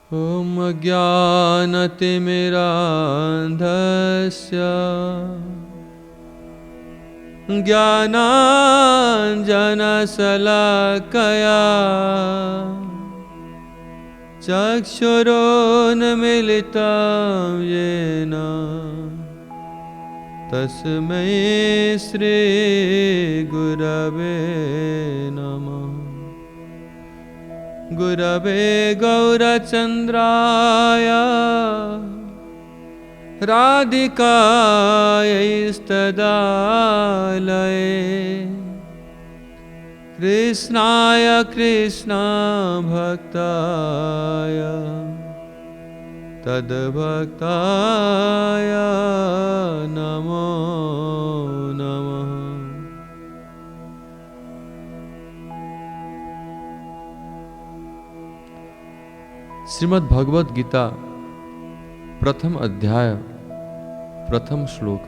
ॐ अज्ञानतिमिरान्धस्य ज्ञानाञ्जनशलाकया चक्षुरोन्मीलितं येन तस्मै श्रीगुरवे नमः। गुरवे गौरचन्द्राय राधिकायैस्तदालये कृष्णाय कृष्णभक्ताय तद्भक्ताय नमो नमः। श्रीमद् भगवद गीता प्रथम अध्याय प्रथम श्लोक।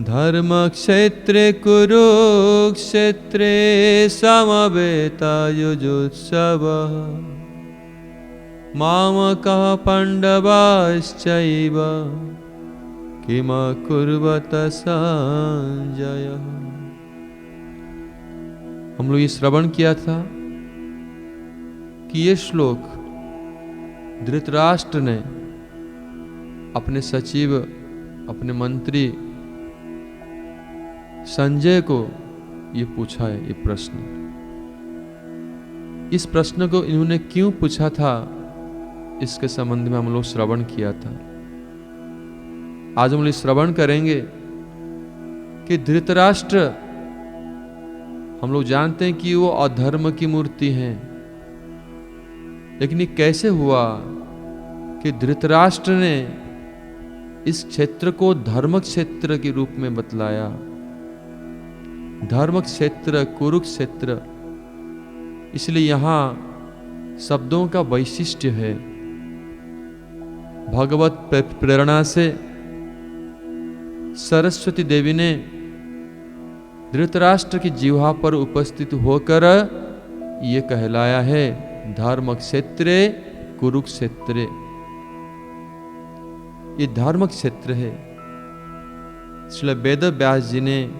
धर्म क्षेत्रे कुरुक्षेत्रे समवेतायुजुत्सवः मामकः पाण्डवाश्चैव किमकुर्वत संजय। हम लोग ये श्रवण किया था कि ये श्लोक धृतराष्ट्र ने अपने सचिव, अपने मंत्री संजय को ये पूछा है। ये प्रश्न, इस प्रश्न को इन्होंने क्यों पूछा था, इसके संबंध में हम लोग श्रवण किया था। आज हम लोग श्रवण करेंगे कि धृतराष्ट्र, हम लोग जानते हैं कि वो अधर्म की मूर्ति हैं, लेकिन ये कैसे हुआ कि धृतराष्ट्र ने इस क्षेत्र को धर्म क्षेत्र के रूप में बतलाया। धर्म क्षेत्र, कुरुक्षेत्र, इसलिए यहां शब्दों का वैशिष्ट्य है। भगवत प्रेरणा से सरस्वती देवी ने धृतराष्ट्र की जिह्वा पर उपस्थित होकर ये कहलाया है, धर्म क्षेत्रे कुरुक्षेत्रे। ये धर्म क्षेत्र है। इसलिए वेद व्यास जी ने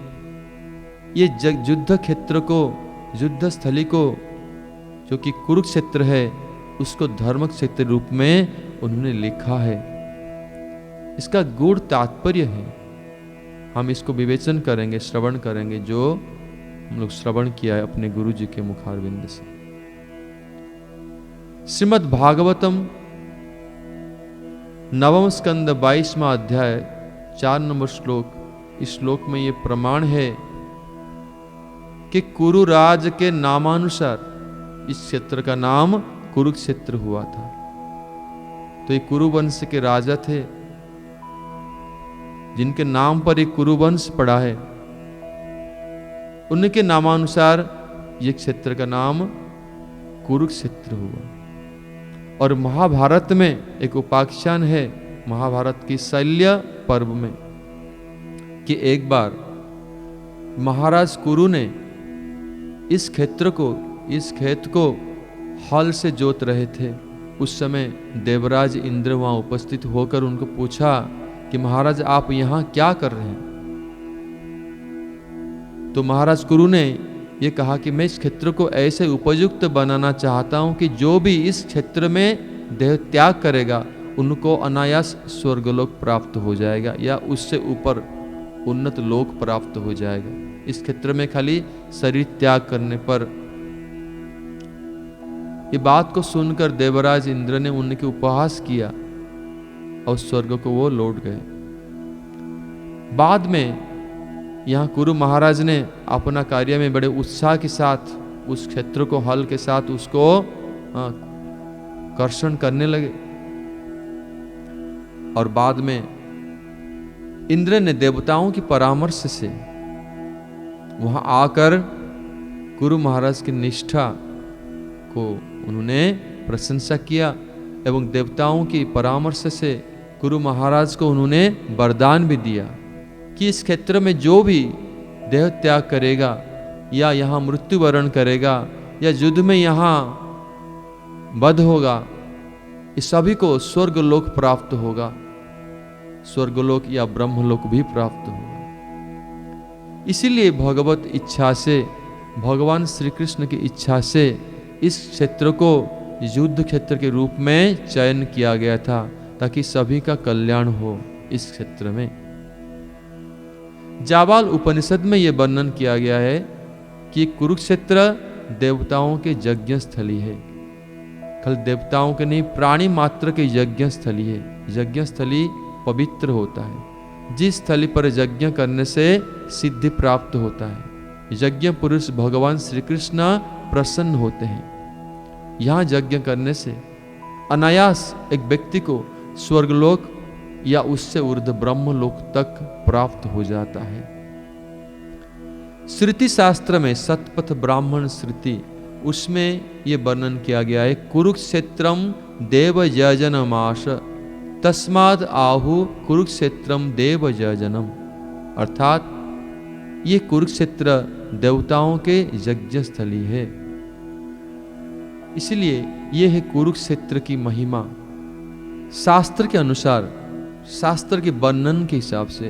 ये युद्ध क्षेत्र को, युद्ध स्थली को, जो कि कुरुक्षेत्र है, उसको धर्म क्षेत्र रूप में उन्होंने लिखा है। इसका गूढ़ तात्पर्य है, हम इसको विवेचन करेंगे, श्रवण करेंगे, जो हम लोग श्रवण किया है अपने गुरु जी के मुखारविंद से। श्रीमद् भागवतम नवम स्कंद 22वां अध्याय 4 नंबर श्लोक। इस श्लोक में ये प्रमाण है कि कुरुराज के नामानुसार इस क्षेत्र का नाम कुरुक्षेत्र हुआ था। तो ये कुरुवंश के राजा थे, जिनके नाम पर एक कुरुवंश पड़ा है, उनके नामानुसार ये क्षेत्र का नाम कुरुक्षेत्र हुआ। और महाभारत में एक उपाख्यान है, महाभारत की शल्य पर्व में, कि एक बार महाराज कुरु ने इस क्षेत्र को, इस खेत को हल से जोत रहे थे। उस समय देवराज इंद्र वहां उपस्थित होकर उनको पूछा कि महाराज आप यहां क्या कर रहे हैं। तो महाराज कुरु ने ये कहा कि मैं इस क्षेत्र को ऐसे उपयुक्त बनाना चाहता हूं कि जो भी इस क्षेत्र में देह त्याग करेगा उनको अनायास स्वर्गलोक प्राप्त हो जाएगा, या उससे ऊपर उन्नत लोक प्राप्त हो जाएगा। इस क्षेत्र में खाली शरीर त्याग करने पर। ये बात को सुनकर देवराज इंद्र ने उनके उपहास किया और स्वर्ग को वो लौट गए। बाद में यहाँ कुरु महाराज ने अपना कार्य में बड़े उत्साह के साथ उस क्षेत्र को हल के साथ उसको कर्षण करने लगे। और बाद में इंद्र ने देवताओं की परामर्श से वहां आकर गुरु महाराज की निष्ठा को उन्होंने प्रशंसा किया एवं देवताओं की परामर्श से गुरु महाराज को उन्होंने वरदान भी दिया कि इस क्षेत्र में जो भी देह त्याग करेगा या यहाँ मृत्यु वरण करेगा या युद्ध में यहाँ वध होगा, इस सभी को स्वर्गलोक प्राप्त होगा, स्वर्गलोक या ब्रह्मलोक भी प्राप्त होगा। इसीलिए भगवत इच्छा से, भगवान श्री कृष्ण की इच्छा से इस क्षेत्र को युद्ध क्षेत्र के रूप में चयन किया गया था, ताकि सभी का कल्याण हो इस क्षेत्र में। जाबाल उपनिषद में यह वर्णन किया गया है कि कुरुक्षेत्र देवताओं के यज्ञ स्थली है। केवल देवताओं के नहीं, प्राणी मात्र के यज्ञ स्थली है। यज्ञ स्थली पवित्र होता है, जिस स्थली पर यज्ञ करने से सिद्धि प्राप्त होता है। यज्ञ पुरुष भगवान श्री कृष्ण प्रसन्न होते हैं। यहाँ यज्ञ करने से अनायास एक व्यक्ति को स्वर्गलोक या उससे ऊर्ध्व ब्रह्मलोक तक प्राप्त हो जाता है। श्रुति शास्त्र में शतपथ ब्राह्मण श्रुति, उसमें ये वर्णन किया गया है, कुरुक्षेत्रम देव यजनमाश तस्माद आहु कुरुक्षेत्रम देव यजनम। अर्थात ये कुरुक्षेत्र देवताओं के यज्ञ स्थली है, इसलिए ये है कुरुक्षेत्र की महिमा। शास्त्र के अनुसार, शास्त्र के वर्णन के हिसाब से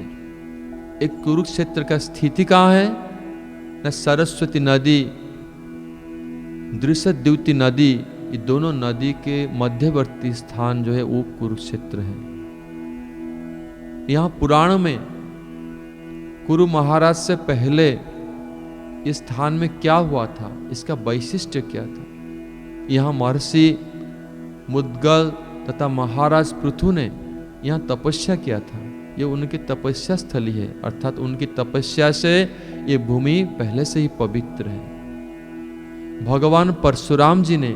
एक कुरुक्षेत्र का स्थिति कहाँ है न, सरस्वती नदी, दृशद्युति नदी, ये दोनों नदी के मध्यवर्ती स्थान जो है वो कुरुक्षेत्र है। यहाँ पुराण में कुरु महाराज से पहले इस स्थान में क्या हुआ था, इसका वैशिष्ट्य क्या था। यहाँ महर्षि मुद्गल तथा महाराज पृथु ने यहाँ तपस्या किया था। ये उनकी तपस्या स्थली है, अर्थात उनकी तपस्या से ये भूमि पहले से ही पवित्र है। भगवान परशुराम जी ने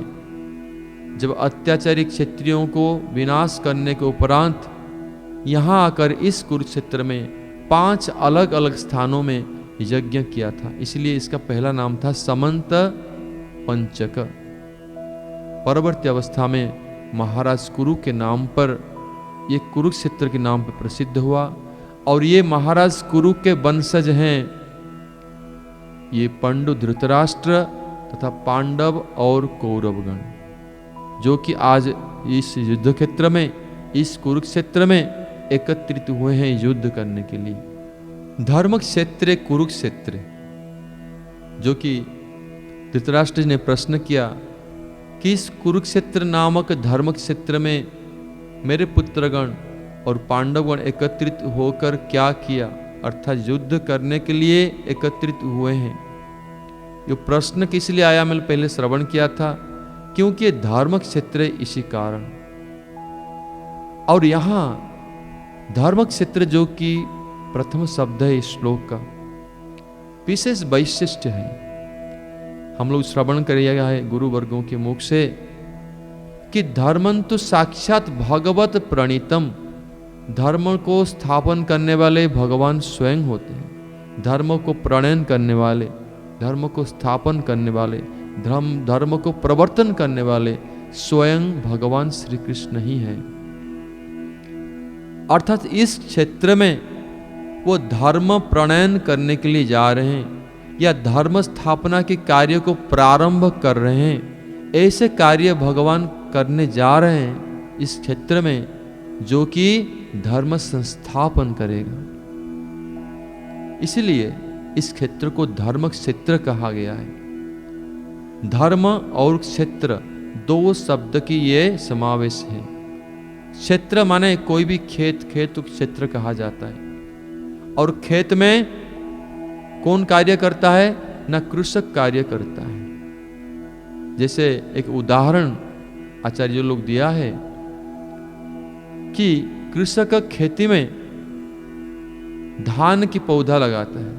जब अत्याचारी क्षत्रियों को विनाश करने के उपरांत यहाँ आकर इस कुरुक्षेत्र में 5 अलग अलग स्थानों में यज्ञ किया था, इसलिए इसका पहला नाम था समंत पंचक। परवर्ती अवस्था में महाराज कुरु के नाम पर ये कुरुक्षेत्र के नाम पर प्रसिद्ध हुआ, और ये महाराज कुरु के वंशज हैं। ये पंडु धृतराष्ट्र तथा पांडव और कौरवगण, जो कि आज इस युद्ध क्षेत्र में, इस कुरुक्षेत्र में एकत्रित हुए हैं युद्ध करने के लिए। धर्म क्षेत्र कुरुक्षेत्र, जो कि धृतराष्ट्र ने प्रश्न किया कि इस कुरुक्षेत्र नामक धर्म क्षेत्र में मेरे पुत्रगण और पांडवगण एकत्रित होकर क्या किया, अर्थात युद्ध करने के लिए एकत्रित हुए हैं। ये प्रश्न किस लिए आया, मैंने पहले श्रवण किया था, क्योंकि धर्म क्षेत्र है, इसी कारण। और यहाँ धर्म क्षेत्र जो कि प्रथम शब्द है इस श्लोक का, विशेष वैशिष्ट्य है। हम लोग श्रवण करेगा है गुरु वर्गों के मुख से कि धर्मंतु साक्षात भगवत प्रणीतम, धर्म को स्थापन करने वाले भगवान स्वयं होते हैं। धर्म को प्रणयन करने वाले, धर्म को स्थापन करने वाले, धर्म को प्रवर्तन करने वाले स्वयं भगवान श्री कृष्ण ही है। अर्थात इस क्षेत्र में वो धर्म प्रणयन करने के लिए जा रहे हैं या धर्म स्थापना के कार्य को प्रारंभ कर रहे हैं। ऐसे कार्य भगवान करने जा रहे हैं इस क्षेत्र में, जो कि धर्म संस्थापन करेगा। इसलिए इस क्षेत्र को धर्म क्षेत्र कहा गया है। धर्म और क्षेत्र 2 शब्द की ये समावेश है। क्षेत्र माने कोई भी खेत, खेत क्षेत्र कहा जाता है। और खेत में कौन कार्य करता है ना, कृषक कार्य करता है। जैसे एक उदाहरण आचार्य लोग दिया है कि कृषक खेती में धान की पौधा लगाता है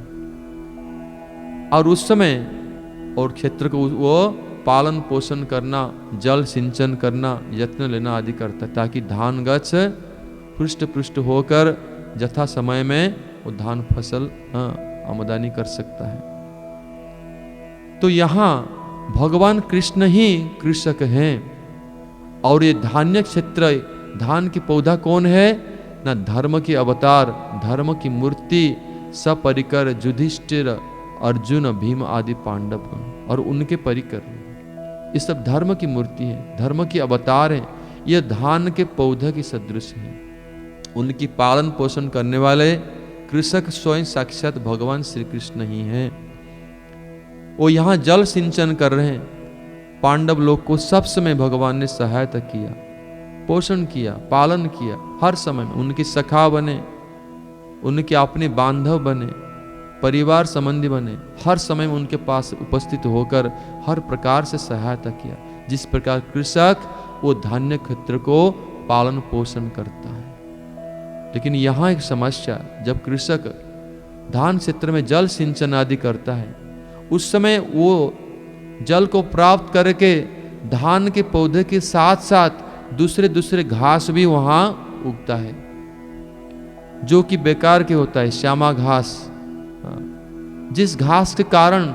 और उस समय और क्षेत्र को वो पालन पोषण करना, जल सिंचन करना, यत्न लेना आदि करता है, ताकि धान गछ पृष्ठ पृष्ठ होकर यथा समय में वो धान फसल आमदनी कर सकता है। तो यहाँ भगवान कृष्ण ही कृषक हैं। और ये धान्य क्षेत्र, धान की पौधा कौन है ना, धर्म के अवतार, धर्म की मूर्ति सपरिकर युधिष्ठिर, अर्जुन, भीम आदि पांडवगण और उनके परिकर। ये सब धर्म की मूर्ति है, धर्म की अवतार है। यह धान के पौधे की सदृश है। उनकी पालन पोषण करने वाले कृषक स्वयं साक्षात भगवान श्री कृष्ण ही हैं। वो यहाँ जल सिंचन कर रहे हैं। पांडव लोग को सब समय भगवान ने सहायता किया, पोषण किया, पालन किया। हर समय में उनके सखा बने, उनके अपने बांधव बने, परिवार संबंधी बने। हर समय में उनके पास उपस्थित होकर हर प्रकार से सहायता किया। जिस प्रकार कृषक वो धान्य क्षेत्र को पालन पोषण करता है। लेकिन यहाँ एक समस्या, जब कृषक धान क्षेत्र में जल सिंचन आदि करता है, उस समय वो जल को प्राप्त करके धान के पौधे के साथ साथ दूसरे घास भी वहां उगता है, जो कि बेकार के होता है, श्यामा घास। जिस घास के कारण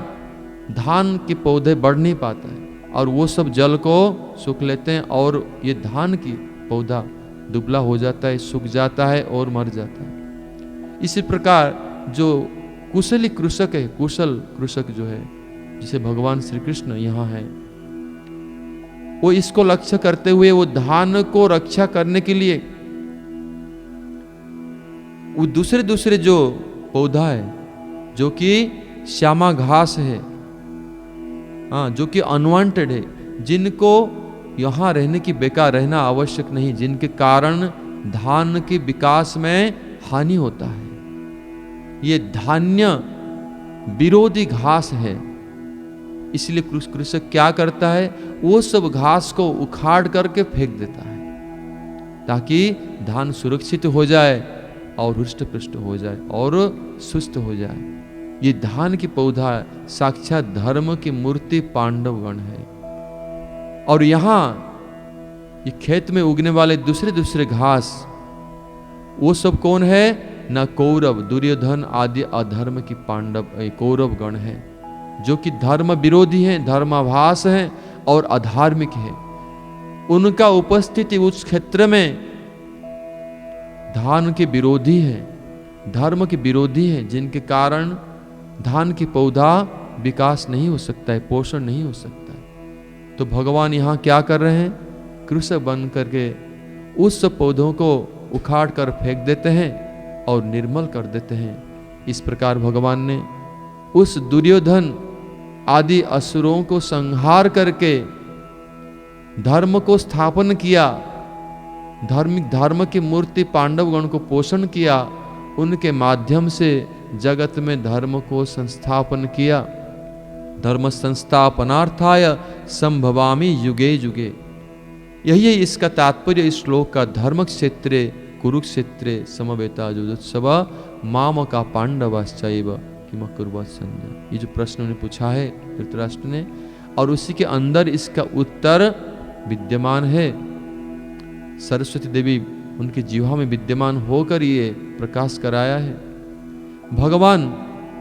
धान के पौधे बढ़ नहीं पाता है, और वो सब जल को सूख लेते हैं, और ये धान की पौधा दुबला हो जाता है, सूख जाता है और मर जाता है। इसी प्रकार जो कुशली कृषक है, कुशल कृषक जो है, जिसे भगवान श्री कृष्ण यहाँ है, वो इसको लक्ष्य करते हुए वो धान को रक्षा करने के लिए वो दूसरे जो पौधा है, जो कि श्यामा घास है, जो कि अनवांटेड है, जिनको यहाँ रहने की बेकार रहना आवश्यक नहीं, जिनके कारण धान के विकास में हानि होता है, ये धान्य विरोधी घास है। इसलिए कृषक क्या करता है, वो सब घास को उखाड़ करके फेंक देता है, ताकि धान सुरक्षित हो जाए और हृष्ट पुष्ट हो जाए और सुस्त हो जाए। ये धान की पौधा साक्षात धर्म की मूर्ति पांडवगण है। और यहाँ ये खेत में उगने वाले दूसरे घास, वो सब कौन है? न कौरव, दुर्योधन आदि अधर्म की पांडव कौरव गण है, जो कि धर्म विरोधी हैं, धर्माभास हैं और अधार्मिक है। उनका उपस्थिति उस क्षेत्र में धान के विरोधी है, धर्म के विरोधी है, जिनके कारण धान की पौधा विकास नहीं हो सकता है, पोषण नहीं हो सकता है। तो भगवान यहाँ क्या कर रहे हैं? कृषक बन करके उस पौधों को उखाड़ कर फेंक देते हैं और निर्मल कर देते हैं। इस प्रकार भगवान ने उस दुर्योधन आदि असुरों को संहार करके धर्म को स्थापन किया, धर्म की मूर्ति पांडवगण को पोषण किया, उनके माध्यम से जगत में धर्म को संस्थापन किया। धर्म संस्थापनार्थाय संभवामि युगे युगे। यही है इसका तात्पर्य इस श्लोक का। धर्म क्षेत्रे कुरुक्षेत्रे समवेता युजुत्सव माम का पांडवाश्चैव किम कुर्वत संजय। ये जो प्रश्न उन्होंने पूछा है धृतराष्ट्र ने, और उसी के अंदर इसका उत्तर विद्यमान है। सरस्वती देवी उनकी जीवा में विद्यमान होकर ये प्रकाश कराया है। भगवान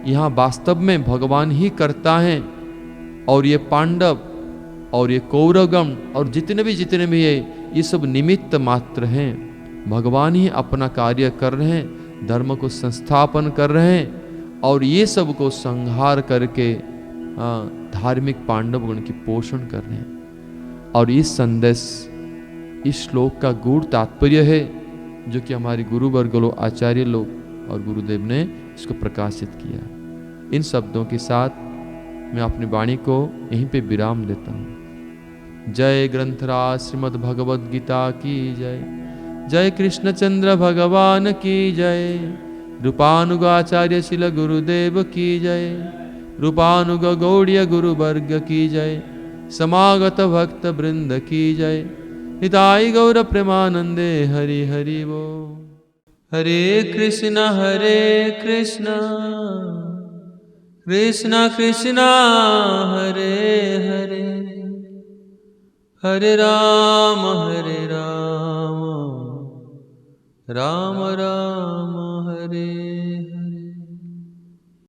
यहाँ वास्तव में भगवान ही करता है, और ये पांडव और ये कौरवगण और जितने भी है, ये सब निमित्त मात्र हैं। भगवान ही अपना कार्य कर रहे हैं, धर्म को संस्थापन कर रहे हैं, और ये सब को संहार करके धार्मिक पांडवगण की पोषण कर रहे हैं। और इस संदेश, इस श्लोक का गूढ़ तात्पर्य है, जो कि हमारे गुरुवर्ग लोग, आचार्य लोग और गुरुदेव ने इसको प्रकाशित किया। इन शब्दों के साथ मैं अपनी वाणी को यहीं पे विराम देता हूँ। जय ग्रंथराज श्रीमद् भगवद गीता की जय। जय कृष्णचंद्र भगवान की जय। रूपानुगाचार्य शिल गुरुदेव की जय। रूपानुग गौड़ीय गुरुवर्ग की जय। समागत भक्त वृंद की जय। निताई गौर प्रेमानंदे हरि हरि वो। हरे कृष्ण कृष्ण कृष्ण हरे हरे, हरे राम राम राम हरे